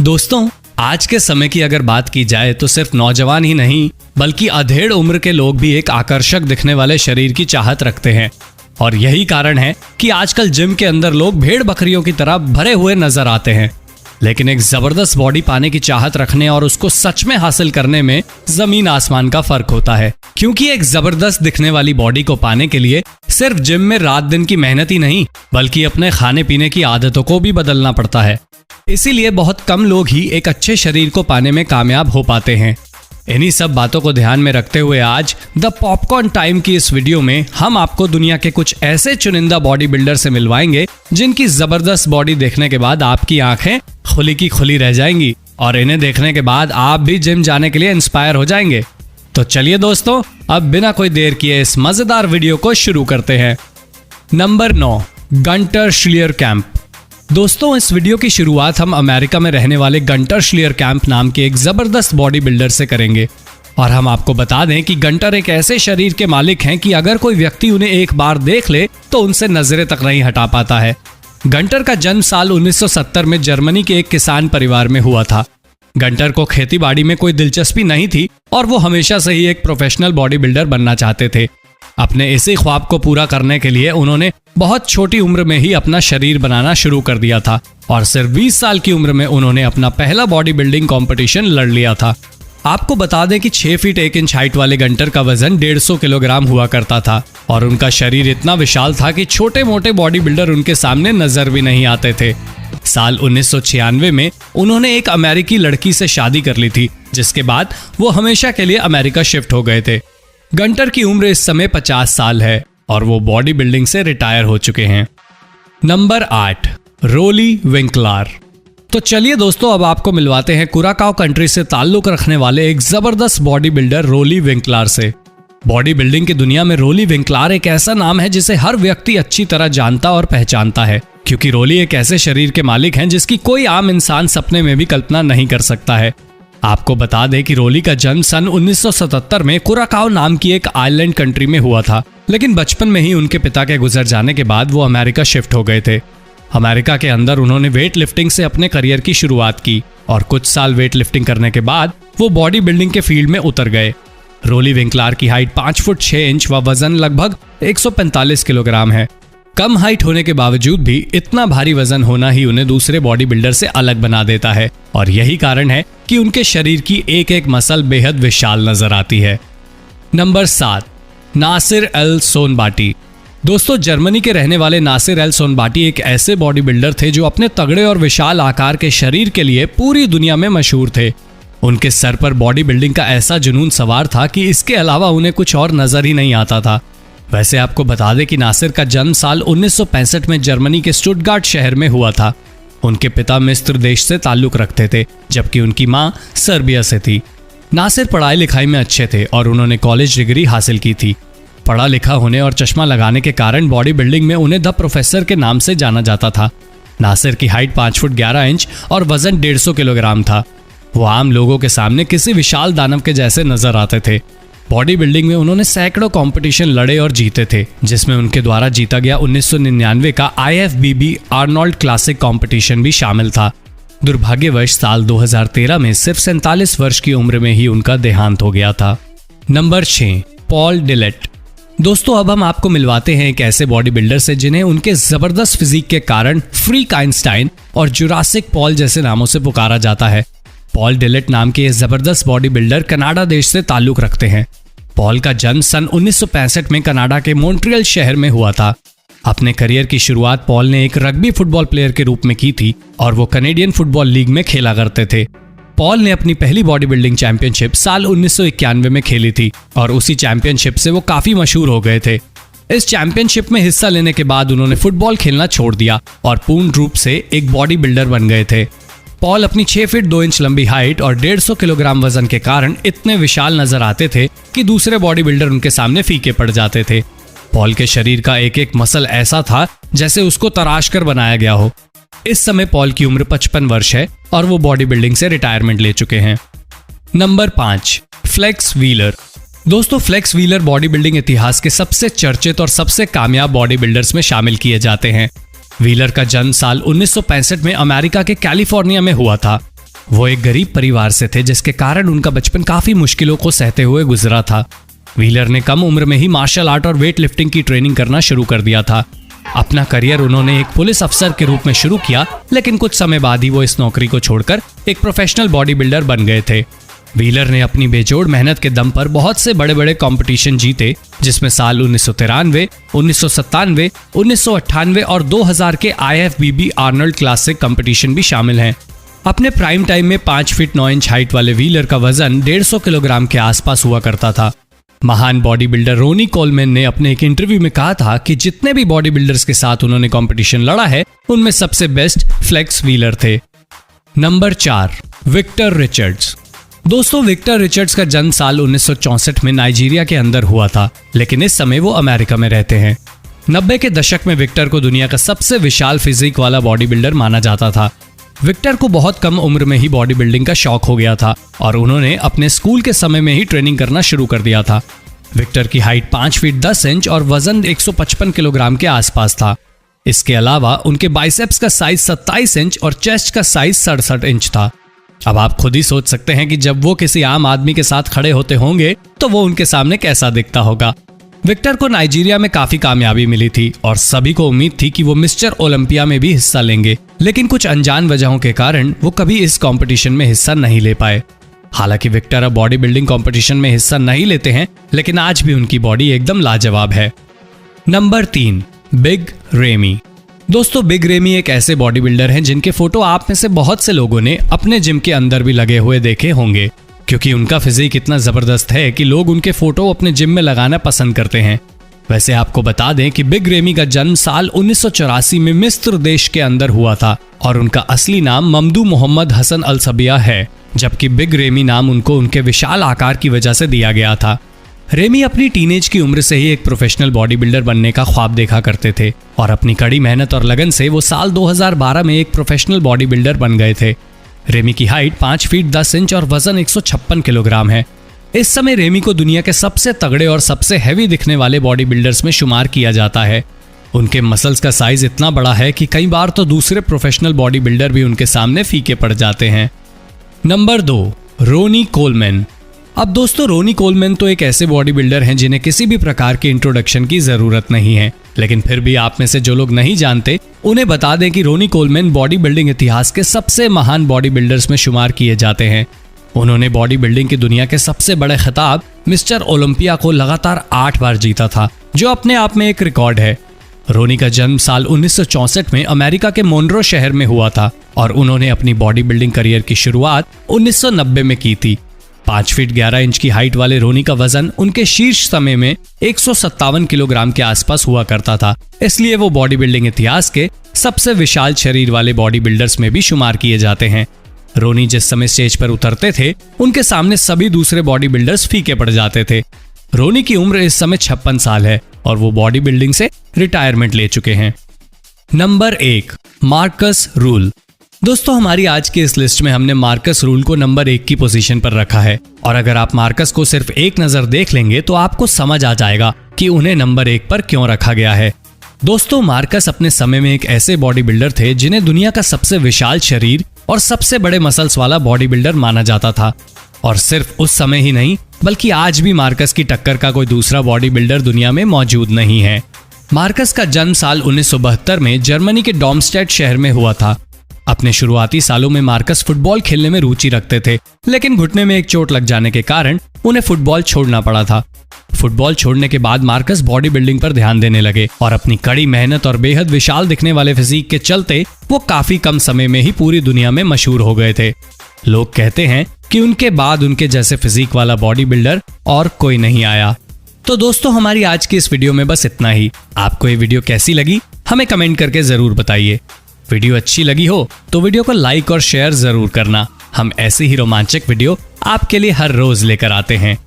दोस्तों, आज के समय की अगर बात की जाए तो सिर्फ नौजवान ही नहीं बल्कि अधेड़ उम्र के लोग भी एक आकर्षक दिखने वाले शरीर की चाहत रखते हैं। और यही कारण है कि आजकल जिम के अंदर लोग भेड़ बकरियों की तरह भरे हुए नजर आते हैं। लेकिन एक जबरदस्त बॉडी पाने की चाहत रखने और उसको सच में हासिल करने में जमीन आसमान का फर्क होता है। क्योंकि एक जबरदस्त दिखने वाली बॉडी को पाने के लिए सिर्फ जिम में रात दिन की मेहनत ही नहीं बल्कि अपने खाने पीने की आदतों को भी बदलना पड़ता है। इसीलिए बहुत कम लोग ही एक अच्छे शरीर को पाने में कामयाब हो पाते हैं। इन्हीं सब बातों को ध्यान में रखते हुए आज द पॉपकॉर्न टाइम की इस वीडियो में हम आपको दुनिया के कुछ ऐसे चुनिंदा बॉडी बिल्डर से मिलवाएंगे जिनकी जबरदस्त बॉडी देखने के बाद आपकी आंखें खुली की खुली रह जाएंगी और इन्हें देखने के बाद आप भी जिम जाने के लिए इंस्पायर हो जाएंगे। तो चलिए दोस्तों, अब बिना कोई देर किए इस मजेदार वीडियो को शुरू करते हैं। Number 9, Gunter Schlierkamp. दोस्तों, इस वीडियो की शुरुआत हम अमेरिका में रहने वाले गंटर श्लियरकैंप नाम के एक जबरदस्त बॉडी बिल्डर से करेंगे। और हम आपको बता दें कि गंटर एक ऐसे शरीर के मालिक हैं कि अगर कोई व्यक्ति उन्हें एक बार देख ले तो उनसे नजरें तक नहीं हटा पाता है। गंटर का जन्म साल 1970 में जर्मनी के एक किसान परिवार में हुआ था। गंटर को खेतीबाड़ी में कोई दिलचस्पी नहीं थी और वो हमेशा से ही एक प्रोफेशनल बॉडी बिल्डर बनना चाहते थे। अपने इसी ख्वाब को पूरा करने के लिए उन्होंने बहुत छोटी उम्र में ही अपना शरीर बनाना शुरू कर दिया था और सिर्फ 20 साल की उम्र में उन्होंने अपना पहला बॉडी बिल्डिंग कॉम्पिटिशन लड़ लिया था। आपको बता दें कि 6 फीट 1 इंच हाइट वाले गंटर का वजन 150 किलोग्राम हुआ करता था और उनका शरीर इतना विशाल था कि छोटे मोटे बॉडी बिल्डर उनके सामने नजर भी नहीं आते थे। साल 1996 में उन्होंने एक अमेरिकी लड़की से शादी कर ली थी, जिसके बाद वो हमेशा के लिए अमेरिका शिफ्ट हो गए थे। गंटर की उम्र इस समय 50 साल है और वो बॉडी बिल्डिंग से रिटायर हो चुके हैं। नंबर 8, रोली विंकलार। तो चलिए दोस्तों, अब आपको मिलवाते हैं कुराकाओ कंट्री से ताल्लुक रखने वाले एक जबरदस्त बॉडी बिल्डर रोली विंकलार से। बॉडी बिल्डिंग की दुनिया में रोली विंकलार एक ऐसा नाम है जिसे हर व्यक्ति अच्छी तरह जानता और पहचानता है, क्योंकि रोली एक ऐसे शरीर के मालिक हैं जिसकी कोई आम इंसान सपने में भी कल्पना नहीं कर सकता है। आपको बता दें कि रोली का जन्म सन 1977 में कुराकाओ नाम की एक आइलैंड कंट्री में हुआ था, लेकिन बचपन में ही उनके पिता के गुजर जाने के बाद वो अमेरिका शिफ्ट हो गए थे। अमेरिका के अंदर उन्होंने वेट लिफ्टिंग से अपने करियर की शुरुआत की और कुछ साल वेट लिफ्टिंग करने के बाद वो बॉडी बिल्डिंग के फील्ड में उतर गए। रोली विंकलार की हाइट 5 फुट 6 इंच व वजन लगभग 145 किलोग्राम है। कम हाइट होने के बावजूद भी इतना भारी वजन होना ही उन्हें दूसरे बॉडी बिल्डर से अलग बना देता है और यही कारण है कि उनके शरीर की एक एक मसल बेहद विशाल नजर आती है। Number 7, Nasser El Sonbaty. दोस्तों, जर्मनी के रहने वाले नासिर एल सोनबाटी एक ऐसे बॉडी बिल्डर थे जो अपने तगड़े और विशाल आकार के शरीर के लिए पूरी दुनिया में मशहूर थे। उनके सर पर बॉडी बिल्डिंग का ऐसा जुनून सवार था कि इसके अलावा उन्हें कुछ और नजर ही नहीं आता था। वैसे आपको बता दें कि नासिर का जन्म साल 1965 में जर्मनी के स्टुटगार्ट शहर में हुआ था। उनके पिता मिस्र देश से ताल्लुक रखते थे, जबकि उनकी मां सर्बिया से थी। नासिर पढ़ाई लिखाई में अच्छे थे और उन्होंने कॉलेज डिग्री हासिल की थी। पढ़ा लिखा होने और चश्मा लगाने के कारण बॉडी बिल्डिंग में उन्हें द प्रोफेसर के नाम से जाना जाता था। नासिर की हाइट 5 फुट 11 इंच और वजन 150 किलोग्राम था। वो आम लोगों के सामने किसी विशाल दानव के जैसे नजर आते थे। बॉडी बिल्डिंग में उन्होंने सैकड़ों कंपटीशन लड़े और जीते थे, जिसमें उनके द्वारा जीता गया 1999 का IFBB आर्नोल्ड क्लासिक कंपटीशन भी शामिल था। दुर्भाग्यवश साल 2013 में सिर्फ 47 वर्ष की उम्र में ही उनका देहांत हो गया था। Number 6, Paul Dillett. दोस्तों, अब हम आपको मिलवाते हैं एक ऐसे बॉडी बिल्डर से जिन्हें उनके जबरदस्त फिजिक के कारण फ्रीक आइंस्टाइन और जुरासिक पॉल जैसे नामों से पुकारा जाता है। पॉल डिलेट नाम के ये जबरदस्त बॉडी बिल्डर कनाडा देश से ताल्लुक रखते हैं। पॉल का जन्म सन 1965 में कनाडा के मॉन्ट्रियल शहर में हुआ था। अपने करियर की शुरुआत पॉल ने एक रग्बी फुटबॉल प्लेयर के रूप में की थी और वो कैनेडियन फुटबॉल लीग में खेला करते थे। पॉल ने अपनी पहली बॉडी बिल्डिंग चैंपियनशिप साल 1991 में खेली थी और उसी चैंपियनशिप से वो काफी मशहूर हो गए थे। इस चैंपियनशिप में हिस्सा लेने के बाद उन्होंने फुटबॉल खेलना छोड़ दिया और पूर्ण रूप से एक बॉडी बिल्डर बन गए थे। पॉल अपनी 6 फीट 2 इंच लंबी हाइट और 150 किलोग्राम वजन के कारण इतने विशाल नजर आते थे कि दूसरे बॉडी बिल्डर उनके सामने फीके पड़ जाते थे। पॉल के शरीर का एक एक मसल ऐसा था जैसे उसको तराश कर बनाया गया हो। इस समय पॉल की उम्र 55 वर्ष है और वो बॉडी बिल्डिंग से रिटायरमेंट ले चुके हैं। Number 5, Flex Wheeler. दोस्तों, फ्लेक्स व्हीलर बॉडी बिल्डिंग इतिहास के सबसे चर्चित और सबसे कामयाब बॉडी बिल्डर्स में शामिल किए जाते हैं। व्हीलर का जन्म साल 1965 में अमेरिका के कैलिफोर्निया में हुआ था। वो एक गरीब परिवार से थे, जिसके कारण उनका बचपन काफी मुश्किलों को सहते हुए गुजरा था। व्हीलर ने कम उम्र में ही मार्शल आर्ट और वेट लिफ्टिंग की ट्रेनिंग करना शुरू कर दिया था। अपना करियर उन्होंने एक पुलिस अफसर के रूप में शुरू किया, लेकिन कुछ समय बाद ही वो इस नौकरी को छोड़कर एक प्रोफेशनल बॉडी बिल्डर बन गए थे। व्हीलर ने अपनी बेजोड़ मेहनत के दम पर बहुत से बड़े बड़े कंपटीशन जीते, जिसमें साल 1993, 1997, 1998 और 2000 के IFBB आर्नल्ड क्लासिक कंपटीशन भी शामिल हैं। अपने प्राइम टाइम में 5 फीट 9 इंच हाइट वाले व्हीलर का वजन 150 किलोग्राम के आसपास हुआ करता था। महान बॉडी बिल्डर रोनी कोलमैन ने अपने एक इंटरव्यू में कहा था कि जितने भी बॉडी बिल्डर्स के साथ उन्होंने कंपटीशन लड़ा है, उनमें सबसे बेस्ट फ्लेक्स व्हीलर थे। Number 4, Victor Richards. दोस्तों, विक्टर रिचर्ड्स का जन्म साल 1964 में नाइजीरिया के अंदर हुआ था, लेकिन इस समय वो अमेरिका में रहते हैं। 90 के दशक में विक्टर को दुनिया का सबसे विशाल फिजिक वाला बॉडी बिल्डर माना जाता था। विक्टर को बहुत कम उम्र में ही बॉडी बिल्डिंग का शौक हो गया था और उन्होंने अपने स्कूल के समय में ही ट्रेनिंग करना शुरू कर दिया था। विक्टर की हाइट 5 फीट 10 इंच और वजन 155 किलोग्राम के आसपास था। इसके अलावा उनके बाइसेप्स का साइज 27 इंच और चेस्ट का साइज 67 इंच था। अब आप खुद ही सोच सकते हैं कि जब वो किसी आम आदमी के साथ खड़े होते होंगे तो वो उनके सामने कैसा दिखता होगा। विक्टर को नाइजीरिया में काफी कामयाबी मिली थी और सभी को उम्मीद थी कि वो मिस्टर ओलंपिया में भी हिस्सा लेंगे, लेकिन कुछ अनजान वजहों के कारण वो कभी इस कंपटीशन में हिस्सा नहीं ले पाए। हालांकि विक्टर अब बॉडी बिल्डिंग कंपटीशन में हिस्सा नहीं लेते हैं, लेकिन आज भी उनकी बॉडी एकदम लाजवाब है। Number 3, Big Ramy. दोस्तों, बिग रेमी एक ऐसे बॉडी बिल्डर हैं जिनके फोटो आप में से बहुत से लोगों ने अपने जिम के अंदर भी लगे हुए देखे होंगे, क्योंकि उनका फिजिक इतना जबरदस्त है कि लोग उनके फोटो अपने जिम में लगाना पसंद करते हैं। वैसे आपको बता दें कि बिग रेमी का जन्म साल 1984 में मिस्र देश के अंदर हुआ था और उनका असली नाम ममदू मोहम्मद हसन अल सबिया है, जबकि बिग रेमी नाम उनको उनके विशाल आकार की वजह से दिया गया था। रेमी अपनी टीनेज की उम्र से ही एक प्रोफेशनल बॉडी बिल्डर बनने का ख्वाब देखा करते थे और अपनी कड़ी मेहनत और लगन से वो साल 2012 में एक प्रोफेशनल बॉडी बिल्डर बन गए थे। रेमी की हाइट 5 फीट 10 इंच और वजन 156 किलोग्राम है। इस समय रेमी को दुनिया के सबसे तगड़े और सबसे हैवी दिखने वाले बॉडी बिल्डर्स में शुमार किया जाता है। उनके मसल्स का साइज इतना बड़ा है कि कई बार तो दूसरे प्रोफेशनल बॉडी बिल्डर भी उनके सामने फीके पड़ जाते हैं। Number 2, Ronnie Coleman. अब दोस्तों, रोनी कोलमैन तो एक ऐसे बॉडी बिल्डर हैं जिन्हें किसी भी प्रकार के इंट्रोडक्शन की जरूरत नहीं है, लेकिन फिर भी आप में से जो लोग नहीं जानते उन्हें बता दें कि रोनी कोलमैन बॉडी बिल्डिंग इतिहास के सबसे महान बॉडी बिल्डर्स में शुमार किए जाते हैं। उन्होंने बॉडी बिल्डिंग की दुनिया के सबसे बड़े खिताब मिस्टर ओलंपिया को लगातार 8 बार जीता था, जो अपने आप में एक रिकॉर्ड है। रोनी का जन्म साल 1964 में अमेरिका के मोनरो शहर में हुआ था और उन्होंने अपनी बॉडी बिल्डिंग करियर की शुरुआत 1990 में की थी। 5 फीट 11 इंच की हाइट वाले रोनी का वजन उनके शीर्ष समय में 157 किलोग्राम के आसपास हुआ करता था, इसलिए वो बॉडी बिल्डिंग इतिहास के सबसे विशाल शरीर वाले बॉडी बिल्डर्स में भी शुमार किए जाते हैं। रोनी जिस समय स्टेज पर उतरते थे, उनके सामने सभी दूसरे बॉडी बिल्डर्स फीके पड़ जाते थे। रोनी की उम्र इस समय 56 साल है और वो बॉडी बिल्डिंग से रिटायरमेंट ले चुके हैं। Number 1, Marcus rule. दोस्तों, हमारी आज की इस लिस्ट में हमने मार्कस रूल को नंबर 1 की पोजीशन पर रखा है और अगर आप मार्कस को सिर्फ एक नजर देख लेंगे तो आपको समझ आ जाएगा कि उन्हें नंबर 1 पर क्यों रखा गया है। दोस्तों, मार्कस अपने समय में एक ऐसे बॉडी बिल्डर थे जिन्हें दुनिया का सबसे विशाल शरीर और सबसे बड़े मसल्स वाला बॉडी बिल्डर माना जाता था और सिर्फ उस समय ही नहीं बल्कि आज भी मार्कस की टक्कर का कोई दूसरा बॉडी बिल्डर दुनिया में मौजूद नहीं है। मार्कस का जन्म साल 1972 में जर्मनी के डॉर्मस्टेड शहर में हुआ था। अपने शुरुआती सालों में मार्कस फुटबॉल खेलने में रुचि रखते थे, लेकिन घुटने में एक चोट लग जाने के कारण उन्हें फुटबॉल छोड़ना पड़ा था। फुटबॉल छोड़ने के बाद मार्कस बॉडी बिल्डिंग पर ध्यान देने लगे और अपनी कड़ी मेहनत और बेहद विशाल दिखने वाले फिजिक के चलते वो काफी कम समय में ही पूरी दुनिया में मशहूर हो गए थे। लोग कहते हैं कि उनके बाद उनके जैसे फिजिक वाला बॉडी बिल्डर और कोई नहीं आया। तो दोस्तों, हमारी आज की इस वीडियो में बस इतना ही। आपको ये वीडियो कैसी लगी हमें कमेंट करके जरूर बताइए। वीडियो अच्छी लगी हो तो वीडियो को लाइक और शेयर जरूर करना। हम ऐसी ही रोमांचक वीडियो आपके लिए हर रोज लेकर आते हैं।